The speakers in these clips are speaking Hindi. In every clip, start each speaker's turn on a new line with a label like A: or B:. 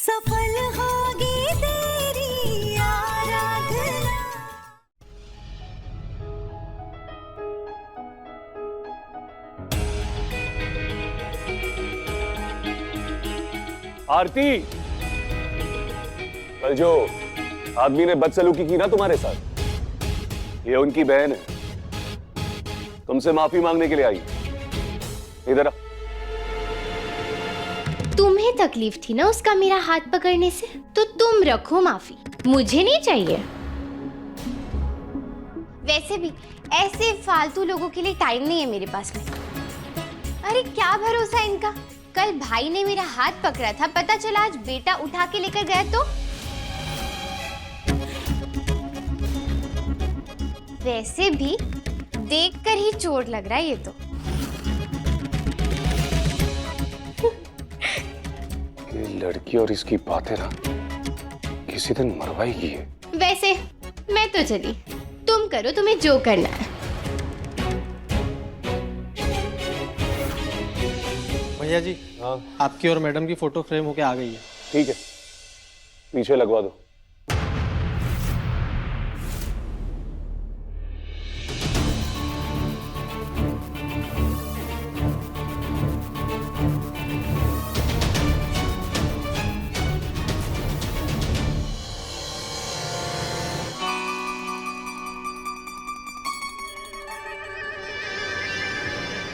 A: सफल होगी तेरी आराधना।
B: आरती, कल जो आदमी ने बदसलूकी की ना तुम्हारे साथ, ये उनकी बहन है, तुमसे माफी मांगने के लिए आई। इधर आ।
C: तुम्हें तकलीफ थी ना उसका मेरा हाथ पकड़ने से, तो तुम रखो माफी, मुझे नहीं चाहिए। वैसे भी ऐसे फालतू लोगों के लिए टाइम नहीं है मेरे पास में। अरे क्या भरोसा इनका, कल भाई ने मेरा हाथ पकड़ा था, पता चला आज बेटा उठा के लेकर गया तो। वैसे भी देखकर ही चोट लग रहा है ये तो।
B: ये लड़की और इसकी बातें ना किसी दिन मरवाएगी है।
C: वैसे मैं तो चली, तुम करो तुम्हें जो करना है।
D: भैया जी,
B: हाँ
D: आपकी और मैडम की फोटो फ्रेम होके आ गई है।
B: ठीक है, पीछे लगवा दो।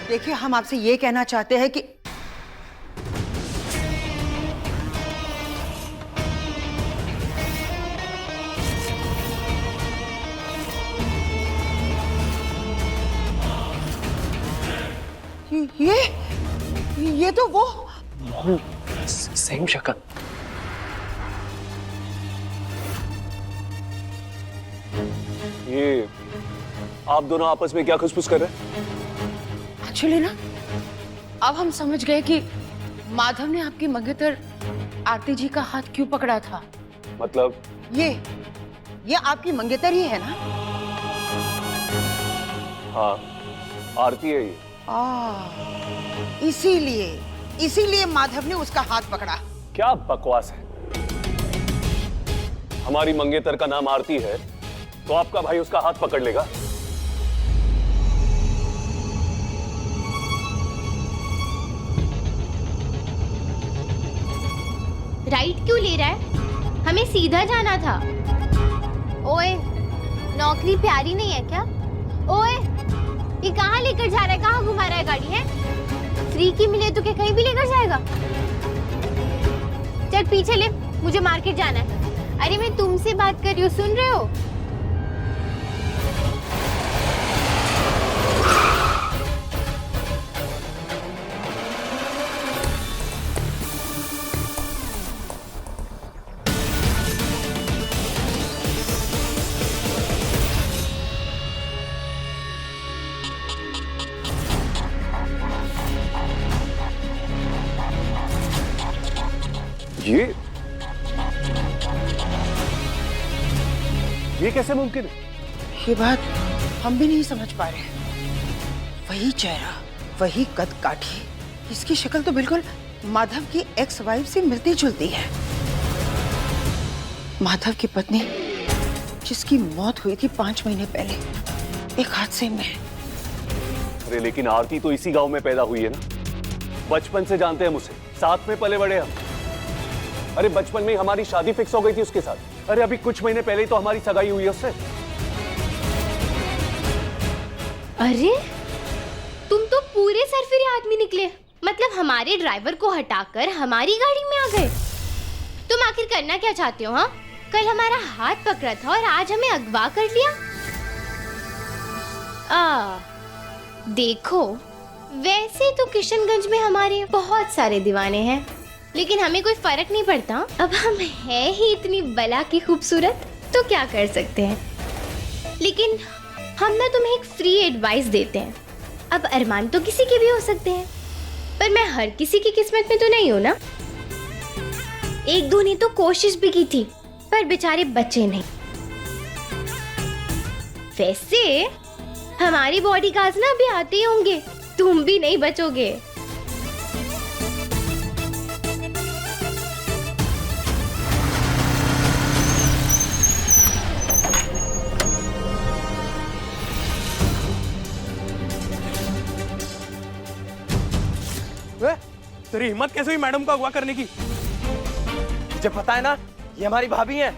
E: देखिए, हम आपसे ये कहना चाहते हैं कि ये तो वो
D: सेम शक्ल।
B: ये आप दोनों आपस में क्या खुसफुस कर रहे हैं?
F: एक्चुअली ना, अब हम समझ गए कि माधव ने आपकी मंगेतर आरती जी का हाथ क्यों पकड़ा था।
B: मतलब
E: ये आपकी मंगेतर ही है ना?
B: हाँ, आरती है ये।
E: इसीलिए माधव ने उसका हाथ पकड़ा।
B: क्या बकवास है। हमारी मंगेतर का नाम आरती है तो आपका भाई उसका हाथ पकड़ लेगा?
C: राइट क्यों ले रहा है? हमें सीधा जाना था। ओए, नौकरी प्यारी नहीं है क्या? ओए, ये कहाँ लेकर जा रहा है, कहाँ घुमा रहा है गाड़ी है? फ्री की मिले तो क्या कहीं भी लेकर जाएगा? चल पीछे ले, मुझे मार्केट जाना है। अरे मैं तुमसे बात कर रही हूँ, सुन रहे हो?
B: ये कैसे मुमकिन है?
E: ये बात हम भी नहीं समझ पा रहे। वही चेहरा, वही कद काठी, इसकी शक्ल तो बिल्कुल माधव की एक्स वाइफ से मिलती जुलती है। माधव की पत्नी जिसकी मौत हुई थी 5 महीने पहले एक हादसे में।
B: अरे लेकिन आरती तो इसी गांव में पैदा हुई है ना, बचपन से जानते हैं हम उसे, साथ में पले बड़े हम। अरे बचपन में ही हमारी शादी फिक्स हो गई थी उसके साथ। अरे अभी कुछ महीने पहले ही तो हमारी सगाई हुई है उससे।
C: अरे तुम तो पूरे सरफिरे आदमी निकले, मतलब हमारे ड्राइवर को हटाकर हमारी गाड़ी में आ गए। तुम आखिर करना क्या चाहते हो? हाँ, कल हमारा हाथ पकड़ा था और आज हमें अगवा कर लिया। देखो, वैसे तो किशनगंज में हमारे बहुत सारे दीवाने हैं, लेकिन हमें कोई फर्क नहीं पड़ता। अब हम हैं ही इतनी बला की खूबसूरत, तो क्या कर सकते हैं। लेकिन हम ना तुम्हें एक फ्री एडवाइस देते हैं। अब अरमान तो किसी के भी हो सकते हैं, पर मैं हर किसी की किस्मत में तो नहीं हूं ना। एक दो ने तो कोशिश भी की थी, पर बेचारे बचे नहीं। वैसे हमारी बॉडीगार्ड्स ना अभी आते ही होंगे, तुम भी नहीं बचोगे।
G: तेरी हिम्मत कैसे हुई मैडम को अगवा करने की? मुझे पता है ना, ये हमारी भाभी हैं।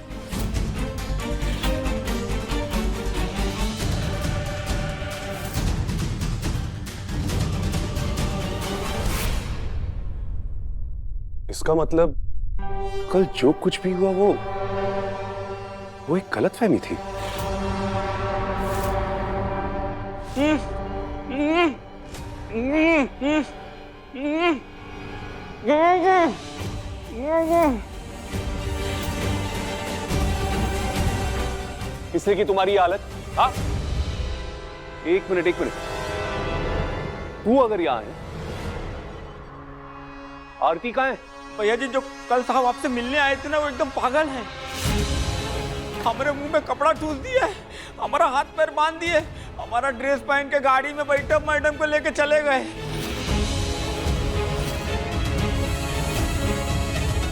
B: इसका मतलब कल जो कुछ भी हुआ वो एक गलतफहमी थी। किसने की तुम्हारी ये हालत? हाँ, एक मिनट तू अगर यहाँ है, आरती कहाँ है?
G: भैया जी, जो कल साहब आपसे मिलने आए थे ना, वो एकदम पागल हैं। हमारे मुंह में कपड़ा ठूस दिया है, हमारा हाथ पैर बांध दिए, हमारा ड्रेस पहन के गाड़ी में बैठे मैडम को लेके चले गए।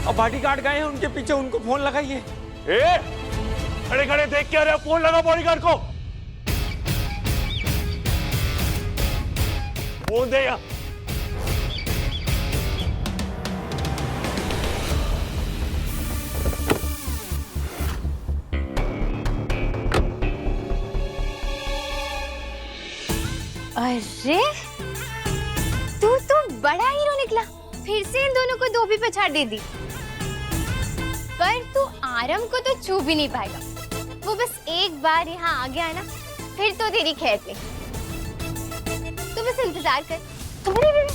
G: अब बॉडीगार्ड गए हैं उनके पीछे, उनको फोन लगाइए।
B: खड़े खड़े देख क्या रहे हो? फोन लगा बॉडीगार्ड को। फोन दे या।
C: अरे तू तो बड़ा हीरो निकला, फिर से इन दोनों को धोबी पे छाड़ दे दी। पर तू आरम को तो छू भी नहीं पाएगा, वो बस एक बार यहाँ आ गया ना, फिर तो तेरी खैर नहीं। तू बस इंतजार कर। अरे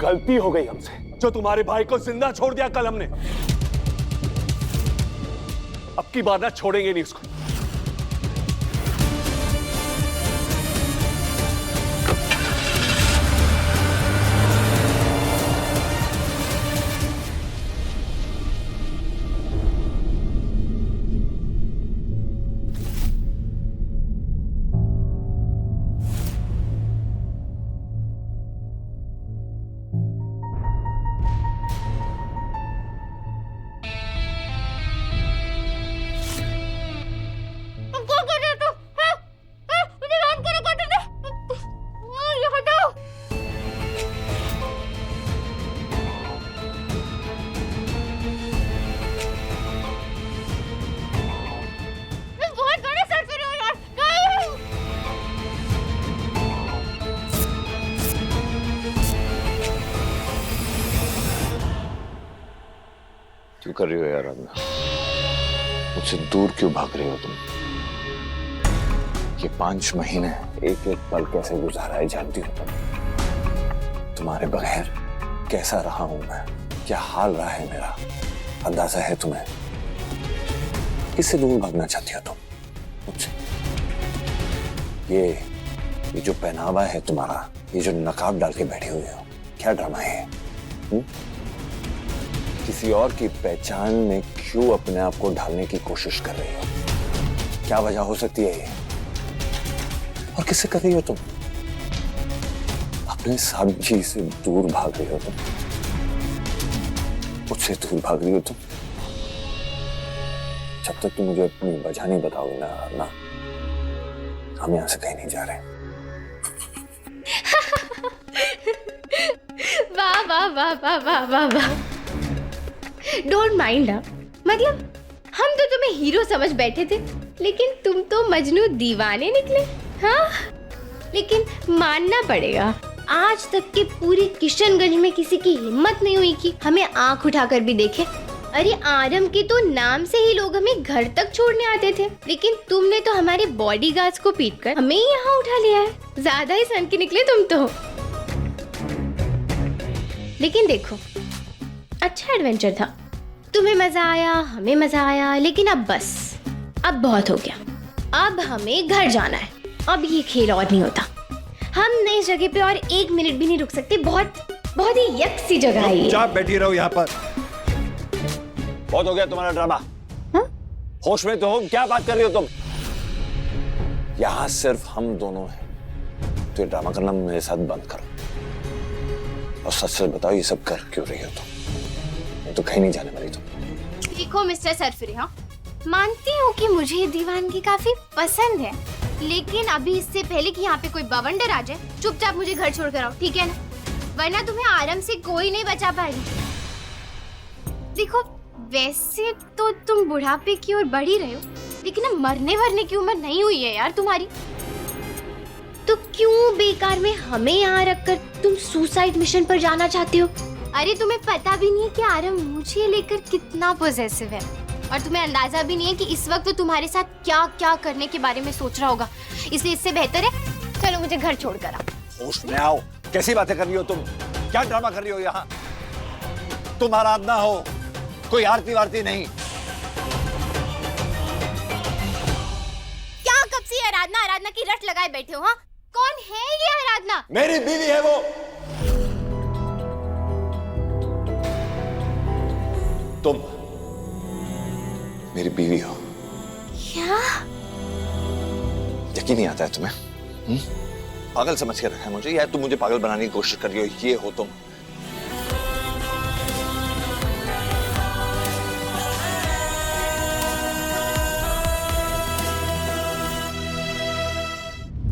B: गलती हो गई हमसे, जो तुम्हारे भाई को जिंदा छोड़ दिया कल हमने। अब की बार ना छोड़ेंगे नहीं उसको। क्यों कर रही हो यार रंगा? मुझसे दूर क्यों भाग रही हो तुम? ये 5 महीने एक एक पल कैसे गुजारा है जानती हो तुम? तुम्हारे बगैर कैसा रहा हूं मैं, क्या हाल रहा है मेरा, अंदाजा है तुम्हें? किससे दूर भागना चाहती हो तुम मुझसे? ये जो पहनावा है तुम्हारा, ये जो नकाब डाल के बैठे हुए हो, क्या ड्रामा है? किसी और की पहचान में क्यों अपने आप को ढालने की कोशिश कर रही हो? क्या वजह हो सकती है ये? और किससे कर रही हो तुम? अपने साहब जी से दूर भाग रही हो तुम, मुझसे दूर भाग रही हो तुम। जब तक तुम मुझे अपनी वजह नहीं बताओगे ना, हम यहां से कहीं नहीं जा रहे।
C: वाह वाह वाह वाह वाह वाह वाह। Don't mind. मतलब हम तो तुम्हें हीरो समझ बैठे थे, लेकिन तुम तो मजनू दीवाने निकले। हाँ, लेकिन मानना पड़ेगा, आज तक के पूरे किशनगंज में किसी की हिम्मत नहीं हुई कि हमें आंख उठाकर भी देखे। अरे आरम के तो नाम से ही लोग हमें घर तक छोड़ने आते थे, लेकिन तुमने तो हमारे बॉडीगार्ड्स को पीटकर हमें ही यहाँ उठा लिया है। ज्यादा ही सन के निकले तुम तो। लेकिन देखो, अच्छा एडवेंचर था, तुम्हें मजा आया, हमें मजा आया, लेकिन अब बस, अब बहुत हो गया। अब हमें घर जाना है, अब ये खेल और नहीं होता। हम नई जगह पे और 1 मिनट भी नहीं रुक सकते। बहुत ही यक सी जगह है ये।
H: आप बैठी रहो यहाँ पर।
B: बहुत हो गया तुम्हारा ड्रामा।
C: हाँ?
B: होश में तो हो? क्या बात कर रही हो तुम?
H: यहाँ सिर्फ हम दोनों हैं, तो ये ड्रामा करना मेरे साथ बंद करो और सच सच बताओ ये सब कर क्यों रही हो तुम? ये तो कहीं नहीं जाने वाली तुम।
C: देखो मिस्टर सरफरी, हाँ मानती हूँ कि मुझे ये दीवानगी काफी पसंद है, लेकिन अभी इससे पहले कि यहाँ पे कोई बवंडर आ जाए चुपचाप मुझे घर छोड़ कर आओ, ठीक है ना? वरना तुम्हें आराम से कोई नहीं बचा पाएगा। देखो वैसे तो तुम बुढ़ापे की ओर बढ़ ही रहे हो, लेकिन अब मरने वरने की उम्र नहीं हुई है यार तुम्हारी। तो क्यों बेकार में हमें यहाँ रखकर तुम सुसाइड मिशन पर जाना चाहते हो? अरे तुम्हें पता भी नहीं है कि आरम मुझे लेकर कितना पॉसेसिव है, और तुम्हें अंदाजा भी नहीं है कि इस वक्त वो तुम्हारे साथ क्या क्या करने के बारे में सोच रहा होगा। इसलिए इससे बेहतर है चलो मुझे घर छोड़कर आओ।
H: होश में आओ, कैसी बातें कर रही हो तुम? क्या ड्रामा कर रही हो यहाँ? तुम आराधना हो, कोई आरती वारती नहीं।
C: क्या कब से आराधना आराधना की रट लगाए बैठे हो? हाँ कौन है ये आराधना?
H: मेरी बीवी है वो। तुम मेरी बीवी हो।
C: क्या?
H: यकीन नहीं आता है तुम्हें? पागल समझ के रखा है मुझे, या तुम मुझे पागल बनाने की कोशिश कर रही हो? ये हो तुम।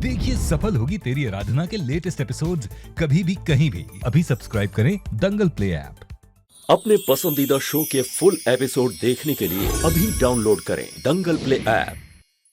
I: देखिए सफल होगी तेरी आराधना के लेटेस्ट एपिसोड्स कभी भी कहीं भी। अभी सब्सक्राइब करें दंगल प्ले ऐप।
J: अपने पसंदीदा शो के फुल एपिसोड देखने के लिए अभी डाउनलोड करें दंगल प्ले ऐप।